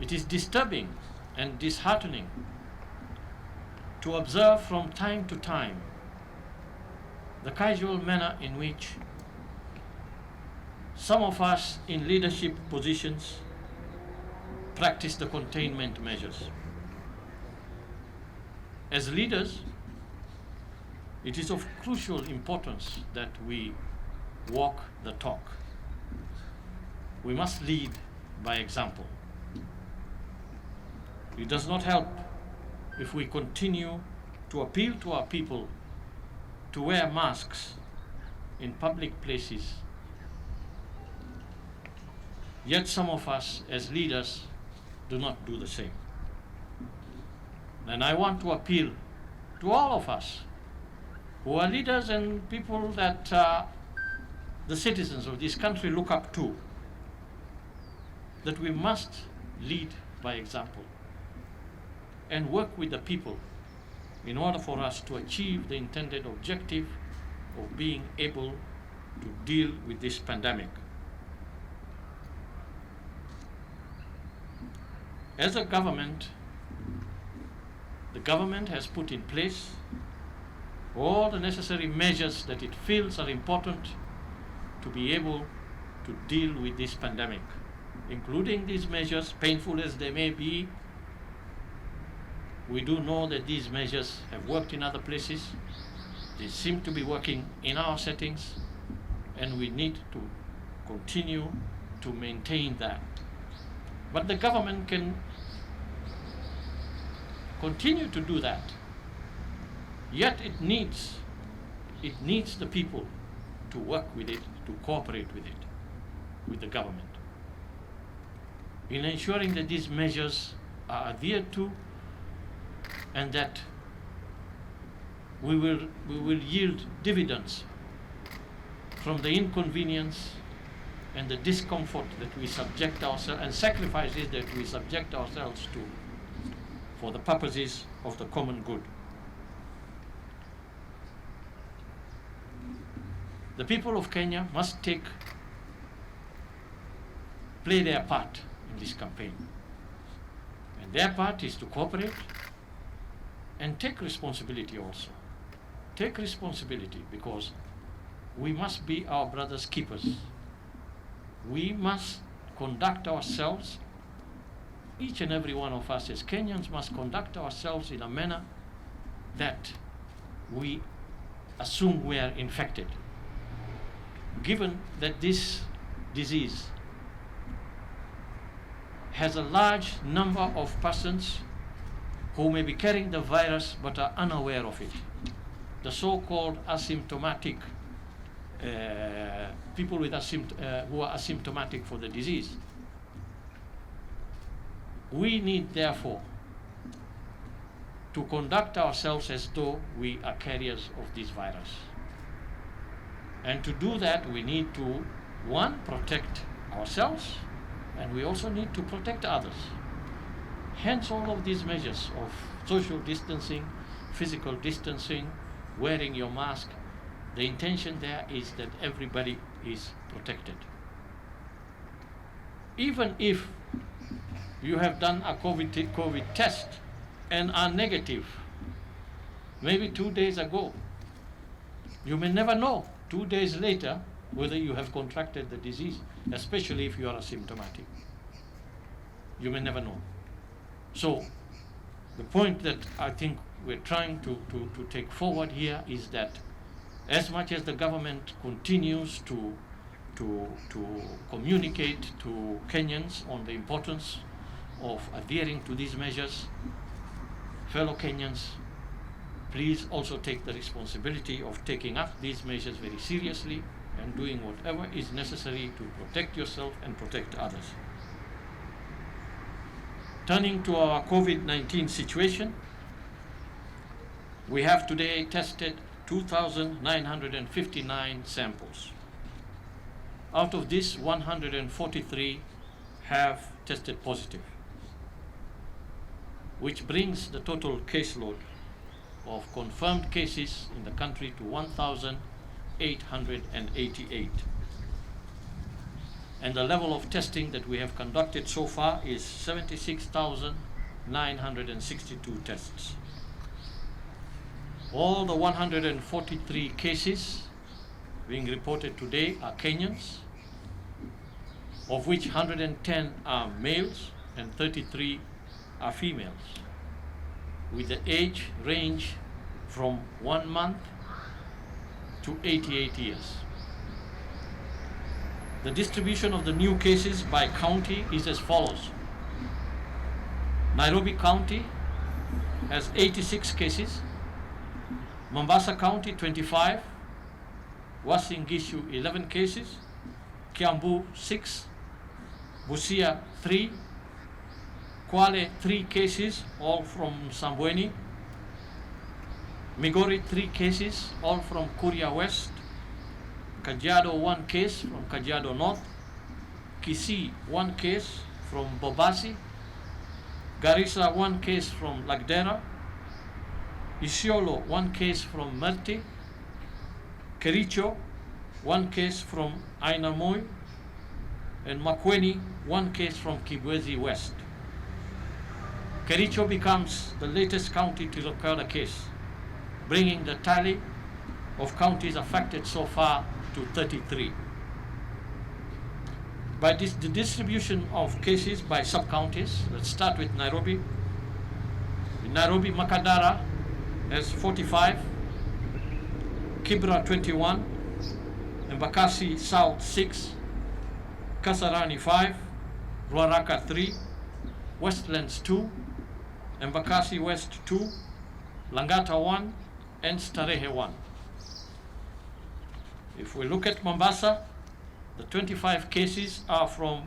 It is disturbing and disheartening to observe from time to time the casual manner in which some of us in leadership positions practice the containment measures. As leaders, it is of crucial importance that we walk the talk. We must lead by example. It does not help if we continue to appeal to our people to wear masks in public places. Yet some of us as leaders do not do the same. And I want to appeal to all of us who are leaders and people that the citizens of this country look up to, that we must lead by example and work with the people in order for us to achieve the intended objective of being able to deal with this pandemic. As a government, the government has put in place all the necessary measures that it feels are important to be able to deal with this pandemic, including these measures, painful as they may be. We do know that these measures have worked in other places. They seem to be working in our settings, and we need to continue to maintain that. But the government can continue to do that. Yet it needs the people to work with it, to cooperate with it, with the government, in ensuring that these measures are adhered to and that we will yield dividends from the inconvenience and the discomfort that we subject ourselves and sacrifices that we subject ourselves to for the purposes of the common good. The people of Kenya must play their part in this campaign. And their part is to cooperate and take responsibility also. Take responsibility, because we must be our brother's keepers. We must conduct ourselves, each and every one of us as Kenyans must conduct ourselves in a manner that we assume we are infected. Given that this disease has a large number of persons who may be carrying the virus but are unaware of it, the so-called asymptomatic people with who are asymptomatic for the disease. We need, therefore, to conduct ourselves as though we are carriers of this virus. And to do that, we need to, one, protect ourselves, and we also need to protect others. Hence all of these measures of social distancing, physical distancing, wearing your mask. The intention there is that everybody is protected. Even if you have done a COVID test and are negative, maybe 2 days ago, you may never know 2 days later whether you have contracted the disease, especially if you are asymptomatic. You may never know. So the point that I think we're trying to take forward here is that as much as the government continues to communicate to Kenyans on the importance of adhering to these measures, fellow Kenyans, please also take the responsibility of taking up these measures very seriously and doing whatever is necessary to protect yourself and protect others. Turning to our COVID-19 situation, we have today tested 2,959 samples. Out of this, 143 have tested positive, which brings the total caseload of confirmed cases in the country to 1,888. and the level of testing that we have conducted so far is 76,962 tests. All the 143 cases being reported today are Kenyans, of which 110 are males and 33 are females, with the age range from 1 month to 88 years. The distribution of the new cases by county is as follows. Nairobi County has 86 cases, Mombasa County 25, Uasin Gishu 11 cases, Kiambu 6, Busia 3, Kwale 3 cases, all from Sambweni, Migori 3 cases, all from Kuria West, Kajiado 1 case from Kajiado North, Kisii 1 case from Bobasi, Garissa 1 case from Lagdera, Isiolo 1 case from Merti, Kericho 1 case from Ainamoi, and Makueni 1 case from Kibwezi West. Kericho becomes the latest county to record a case, bringing the tally of counties affected so far to 33. By the distribution of cases by sub-counties, let's start with Nairobi. In Nairobi, Makadara has 45, Kibra 21, Embakasi South 6, Kasarani 5, Ruaraka 3, Westlands 2, Embakasi West 2, Langata 1, and Starehe 1. If we look at Mombasa, the 25 cases are from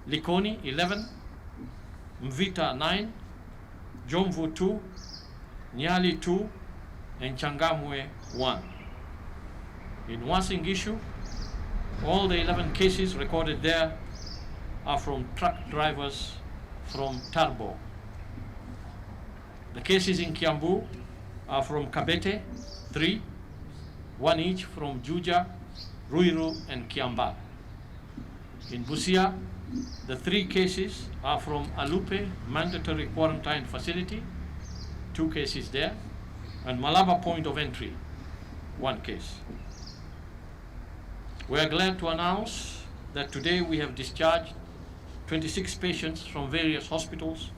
Likoni 11, Mvita 9, Jomvu 2, Nyali 2, and Changamwe 1. In Uasin Gishu, all the 11 cases recorded there are from truck drivers from Tarbo. The cases in Kiambu are from Kabete 3, 1 each from Juja, Ruiru, and Kiamba. In Busia, the 3 cases are from Alupe Mandatory Quarantine Facility, 2 cases there, and Malaba Point of Entry, 1 case. We are glad to announce that today we have discharged 26 patients from various hospitals,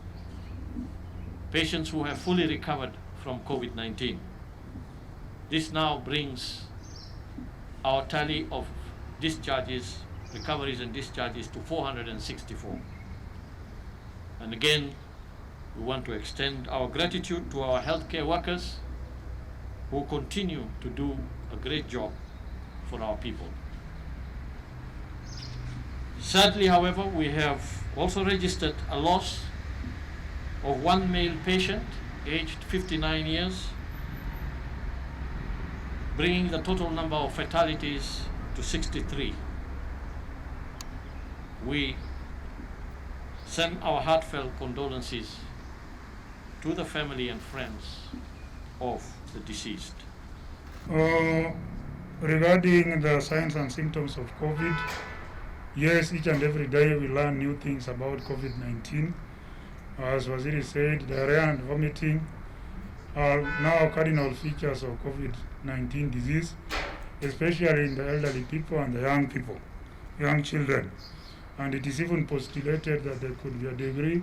patients who have fully recovered from COVID-19. This now brings our tally of discharges, recoveries and discharges to 464. And again, we want to extend our gratitude to our healthcare workers who continue to do a great job for our people. Sadly, however, we have also registered a loss of 1 male patient aged 59 years, bringing the total number of fatalities to 63. We send our heartfelt condolences to the family and friends of the deceased. Regarding the signs and symptoms of COVID, yes, each and every day we learn new things about COVID-19. As Waziri said, diarrhea and vomiting are now cardinal features of COVID-19 disease, especially in the elderly people and the young people, young children. And it is even postulated that there could be a degree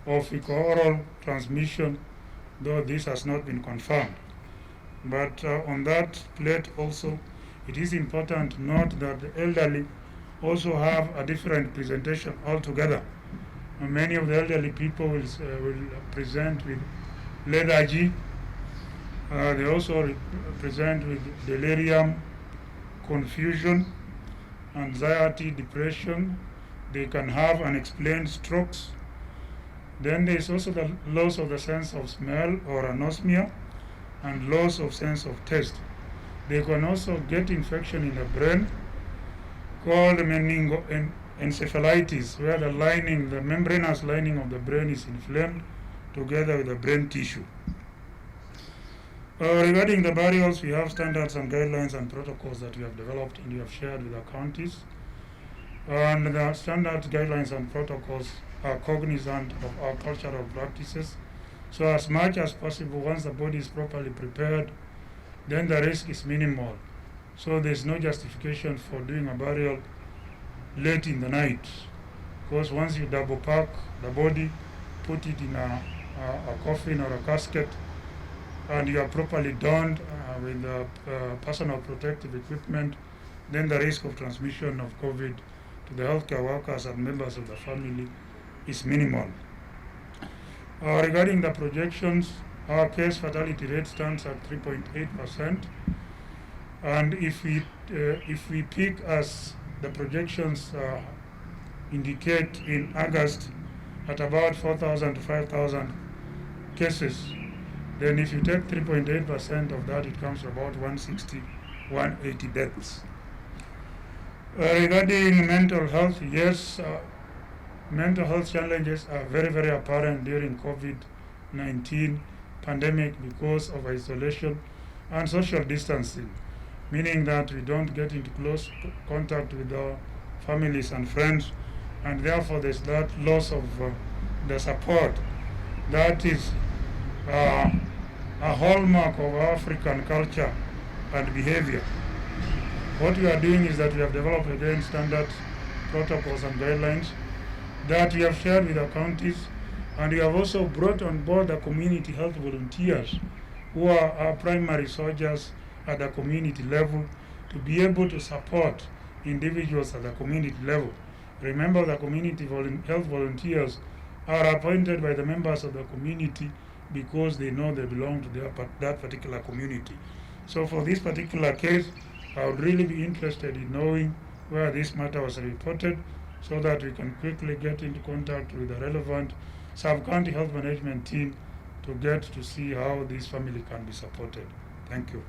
of fecal-oral transmission, though this has not been confirmed. But on that plate also, it is important to note that the elderly also have a different presentation altogether. And many of the elderly people will present with lethargy. They also present with delirium, confusion, anxiety, depression. They can have unexplained strokes. Then there is also the loss of the sense of smell or anosmia and loss of sense of taste. They can also get infection in the brain called meningoencephalitis, where the membranous lining of the brain is inflamed together with the brain tissue. Regarding the burials, we have standards and guidelines and protocols that we have developed and we have shared with our counties. And the standards, guidelines, and protocols are cognizant of our cultural practices. So, as much as possible, once the body is properly prepared, then the risk is minimal. So, there's no justification for doing a burial late in the night, because once you double pack the body, put it in a coffin or a casket, and you are properly donned with the personal protective equipment, then the risk of transmission of COVID to the healthcare workers and members of the family is minimal. Regarding the projections, our case fatality rate stands at 3.8%, and if we peak as the projections indicate in August at about 4,000 to 5,000 cases, then if you take 3.8% of that, it comes to about 160, 180 deaths. Regarding mental health, yes, mental health challenges are very, very apparent during COVID-19 pandemic because of isolation and social distancing, meaning that we don't get into close contact with our families and friends, and therefore there's that loss of the support that is a hallmark of African culture and behavior. What we are doing is that we have developed again standard protocols and guidelines that we have shared with our counties, and we have also brought on board the community health volunteers who are our primary soldiers at the community level to be able to support individuals at the community level. Remember, the community health volunteers are appointed by the members of the community because they know they belong to that particular community. So for this particular case, I would really be interested in knowing where this matter was reported so that we can quickly get into contact with the relevant sub-county health management team to get to see how this family can be supported. Thank you.